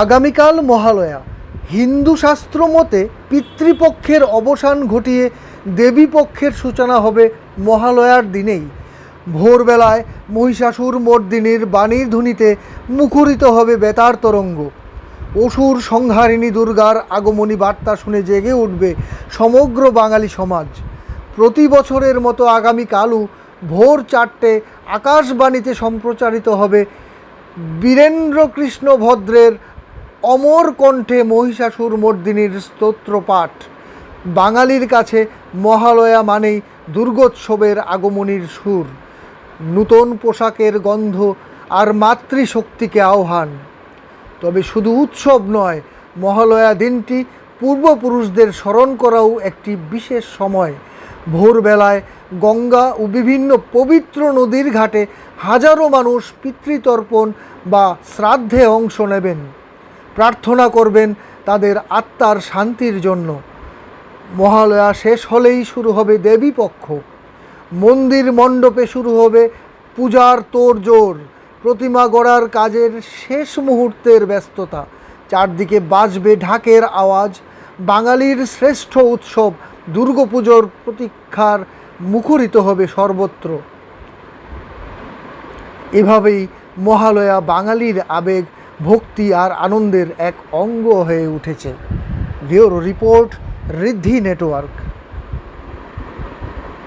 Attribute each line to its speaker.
Speaker 1: আগামীকাল মহালয়া। হিন্দু শাস্ত্র মতে পিতৃপক্ষের অবসান ঘটিয়ে দেবীপক্ষের সূচনা হবে মহালয়ার দিনেই। ভোরবেলায় মহিষাসুর মর্দিনীর বাণীর ধ্বনিতে মুখরিত হবে বেতার তরঙ্গ। অসুর সংহারিণী দুর্গার আগমনী বার্তা শুনে জেগে উঠবে সমগ্র বাঙালি সমাজ। প্রতি বছরের মতো আগামীকালও ভোর 4টে আকাশবাণীতে সম্প্রচারিত হবে বীরেন্দ্রকৃষ্ণ ভদ্রের অমর কণ্ঠে মহিষাসুর মর্দিনীর স্তোত্রপাঠ। বাঙালির কাছে মহালয়া মানেই দুর্গোৎসবের আগমনীর সুর, নূতন পোশাকের গন্ধ আর মাতৃশক্তিকে আহ্বান। তবে শুধু উৎসব নয়, মহালয়া দিনটি পূর্বপুরুষদের স্মরণ করাও একটি বিশেষ সময়। ভোরবেলায় গঙ্গা ও বিভিন্ন পবিত্র নদীর ঘাটে হাজারো মানুষ পিতৃতর্পণ বা শ্রাদ্ধে অংশ নেবেন, প্রার্থনা করবেন তাদের আত্মার শান্তির জন্য। মহালয়া শেষ হলেই শুরু হবে দেবীপক্ষ। মন্দির মণ্ডপে শুরু হবে পূজার তোড়জোড়, প্রতিমা গড়ার কাজের শেষ মুহূর্তের ব্যস্ততা। চারদিকে বাজবে ঢাকের আওয়াজ। বাঙালির শ্রেষ্ঠ উৎসব দুর্গাপুজোর প্রতীক্ষার মুখরিত হবে সর্বত্র। এভাবেই মহালয়া বাঙালির আবেগ, ভক্তি আর আনন্দের এক অঙ্গ হয়ে উঠেছে। ব্যুরো রিপোর্ট, ঋদ্ধি নেটওয়ার্ক।